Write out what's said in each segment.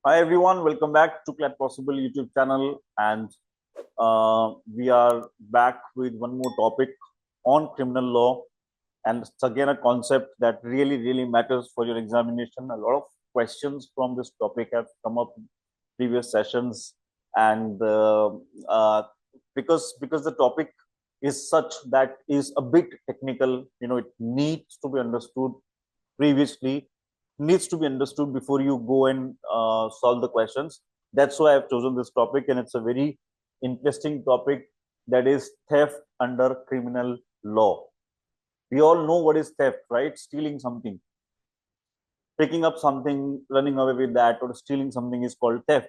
Hi everyone, welcome back to Clat Possible YouTube channel, and we are back with one more topic on criminal law, and it's again a concept that really matters for your examination. A lot of questions from this topic have come up in previous sessions, and because the topic is such that is a bit technical, it needs to be understood previously, needs to be understood before you go and solve the questions. That's why I've chosen this topic, and it's a very interesting topic, that is theft under criminal law. We all know what is theft, right? Stealing something, picking up something, running away with that, or stealing something is called theft.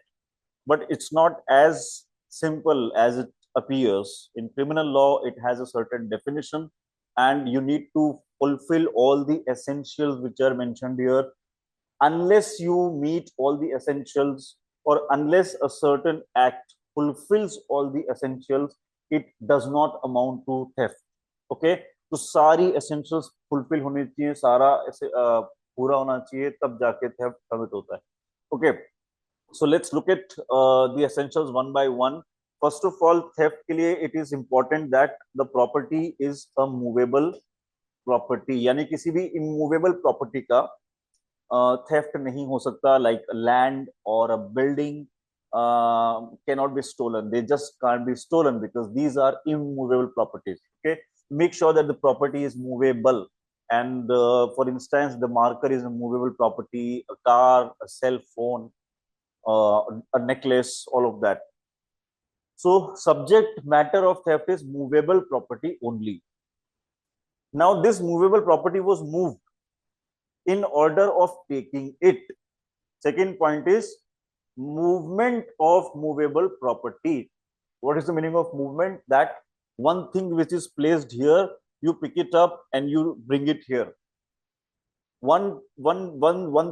But it's not as simple as it appears. In criminal law, it has a certain definition, and you need to fulfill all the essentials which are mentioned here. Unless you meet all the essentials, or unless a certain act fulfills all the essentials, it does not amount to theft. Okay, तो सारी essentials fulfill होनी चाहिए, सारा पूरा होना चाहिए, तब जाके theft commit होता है. Okay, so let's look at the essentials one by one. First of all, theft के लिए it is important that the property is a movable property, यानी किसी भी immovable property का theft नहीं हो सकता. Like land or a building cannot be stolen. They just can't be stolen because these are immovable properties. Okay, make sure that the property is movable, and for instance, the marker is a movable property, a car, a cell phone, a necklace, all of that. So subject matter of theft is movable property only. Now this movable property was moved in order of taking it. Second point is movement of movable property. What is the meaning of movement? That one thing which is placed here, you pick it up and you bring it here. One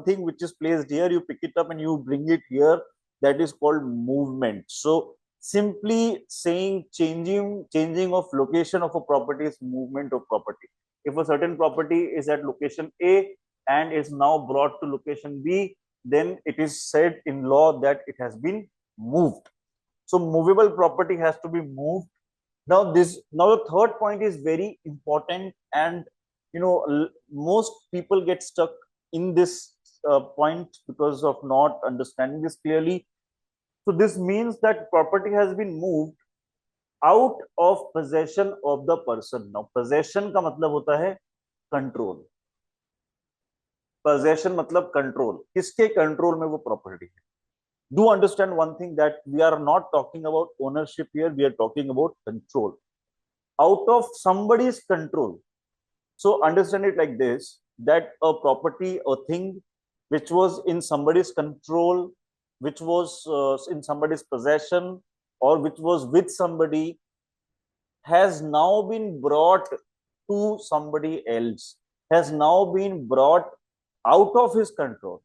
thing which is placed here, you pick it up and you bring it here. That is called movement. So simply saying changing of location of a property is movement of property. If a certain property is at location A and is now brought to location B, then it is said in law that it has been moved. So movable property has to be moved. Now the third point is very important, and most people get stuck in this point because of not understanding this clearly. So this means that property has been moved out of possession of the person. Now possession का मतलब होता है control. Possession मतलब control. किसके control में वो property है? Do understand one thing, that we are not talking about ownership here. We are talking about control. Out of somebody's control. So understand it like this, that a property or thing which was in somebody's control, which was in somebody's possession, or which was with somebody, has now been brought to somebody else, has now been brought out of his control.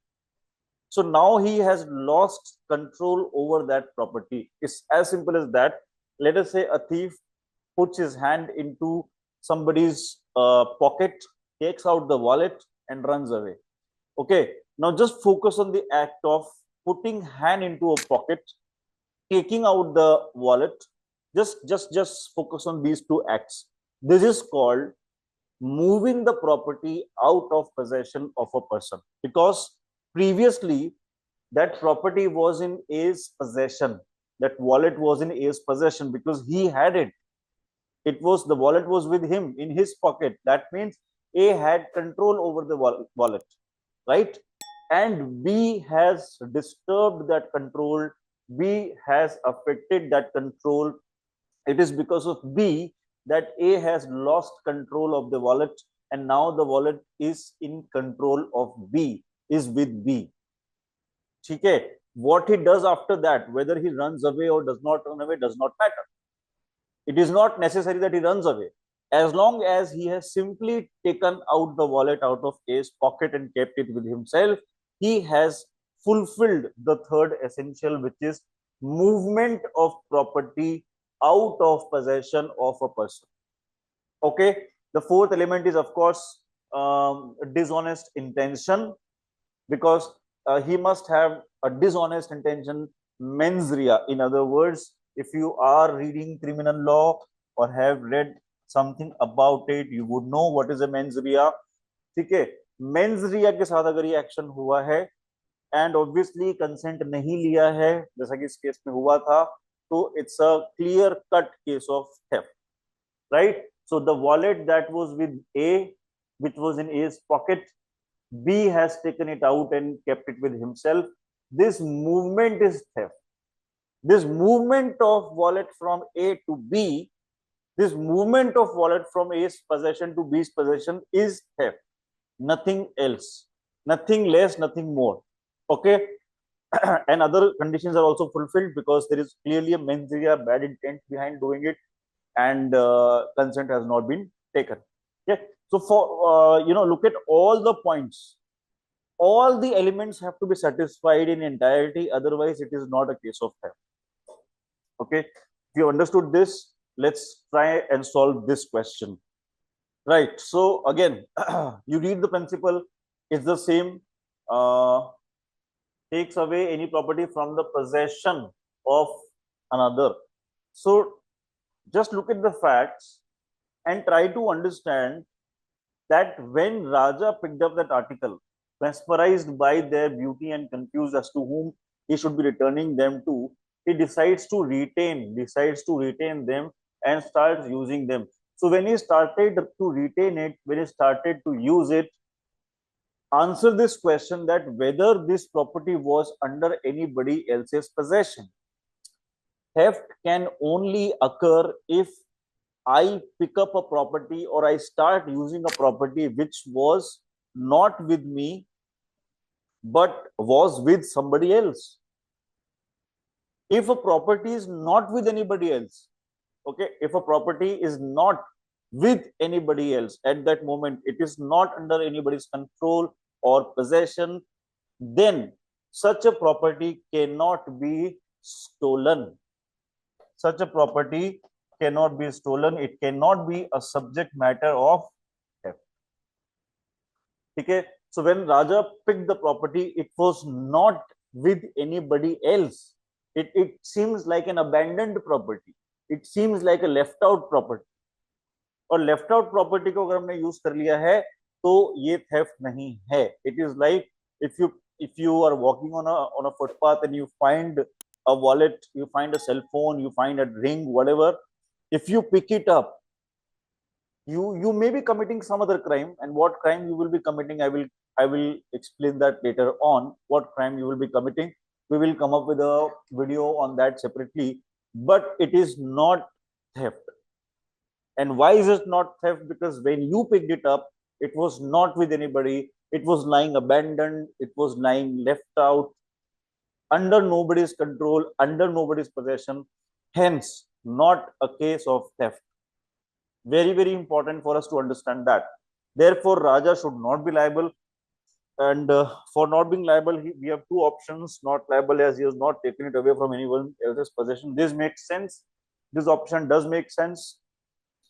So now he has lost control over that property. It's as simple as that. Let us say a thief puts his hand into somebody's pocket, takes out the wallet and runs away. Okay, now just focus on the act of putting hand into a pocket, taking out the wallet. Just focus on these two acts. This is called moving the property out of possession of a person, because previously that property was in A's possession, that wallet was in A's possession because he had it. The wallet was with him in his pocket. That means A had control over the wallet, right? And B has disturbed that control. B has affected that control. It is because of B that A has lost control of the wallet, and now the wallet is in control of B, is with B. Okay, what he does after that, whether he runs away or does not run away, does not matter. It is not necessary that he runs away. As long as he has simply taken out the wallet out of A's pocket and kept it with himself, he has fulfilled the third essential, which is movement of property out of possession of a person. Okay, the fourth element is, of course, dishonest intention, because he must have a dishonest intention, mens rea. In other words, if you are reading criminal law or have read something about it, you would know what is a mens rea. ठीक है, mains रिया के साथ अगर ये action हुआ है and obviously consent नहीं लिया है जैसा कि इस केस में हुआ था, तो it's a clear cut case of theft, right? So the wallet that was with A, which was in A's pocket, B has taken it out and kept it with himself. This movement is theft. This movement of wallet from A to B, this movement of wallet from A's possession to B's possession is theft. Nothing else, nothing less, nothing more. Okay. And other conditions are also fulfilled because there is clearly a mens rea, bad intent behind doing it, and consent has not been taken. Okay. So for look at all the points. All the elements have to be satisfied in entirety, otherwise it is not a case of theft. Okay. If you understood this, let's try and solve this question. Right. So again, you read the principle. It's the same. Takes away any property from the possession of another. So just look at the facts and try to understand that when Raja picked up that article, mesmerized by their beauty and confused as to whom he should be returning them to, he decides to retain them and starts using them. So when he started to retain it, when he started to use it, answer this question that whether this property was under anybody else's possession. Theft can only occur if I pick up a property or I start using a property which was not with me but was with somebody else. If a property is not with anybody else, okay, if a property is not with anybody else at that moment, it is not under anybody's control or possession, then such a property cannot be stolen. Such a property cannot be stolen. It cannot be a subject matter of theft. Okay. So when Raja picked the property, it was not with anybody else. It seems like an abandoned property. It seems like a left out property. और left out property को अगर हमने use कर लिया है तो ये theft नहीं है. It is like if you are walking on a footpath and you find a wallet, you find a cell phone, you find a ring, whatever, if you pick it up, you may be committing some other crime, and what crime you will be committing, I will explain that later on. What crime you will be committing, we will come up with a video on that separately, but it is not theft. And why is it not theft? Because when you picked it up, it was not with anybody. It was lying abandoned. It was lying left out, under nobody's control, under nobody's possession. Hence, not a case of theft. Very, very important for us to understand that. Therefore, Raja should not be liable. And for not being liable, we have two options. Not liable as he has not taken it away from anyone else's possession. This makes sense. This option does make sense.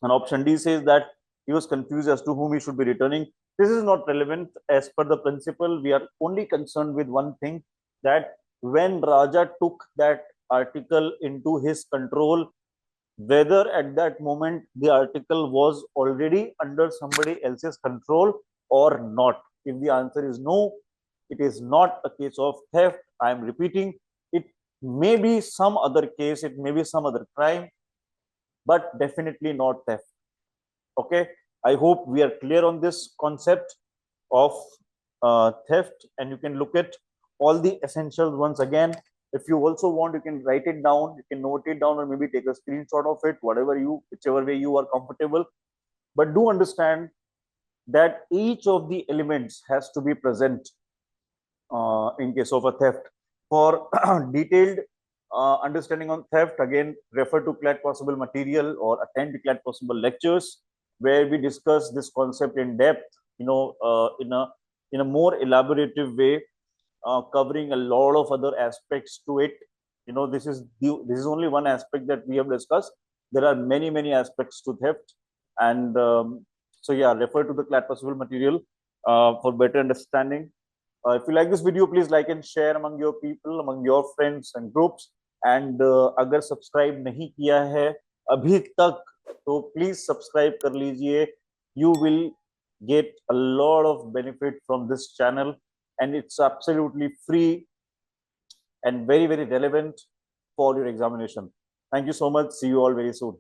And option D says that he was confused as to whom he should be returning. This is not relevant as per the principle. We are only concerned with one thing, that when Raja took that article into his control, whether at that moment the article was already under somebody else's control or not. If the answer is no, it is not a case of theft. I am repeating, it may be some other case, it may be some other crime, but definitely not theft. Okay. I hope we are clear on this concept of theft, and you can look at all the essentials once again. If you also want, you can write it down, you can note it down, or maybe take a screenshot of it, whichever way you are comfortable. But do understand that each of the elements has to be present in case of a theft. For detailed understanding on theft, again, refer to Clat possible material or attend Clat possible lectures, where we discuss this concept in depth, in a more elaborative way, covering a lot of other aspects to it. This is only one aspect that we have discussed. There are many aspects to theft, and so yeah, refer to the Clat possible material for better understanding. If you like this video, please like and share among your people, among your friends and groups. And अगर subscribe नहीं किया है अभी तक तो please subscribe कर लीजिए. You will get a lot of benefit from this channel, and it's absolutely free and very, very relevant for your examination. Thank you so much. See you all very soon.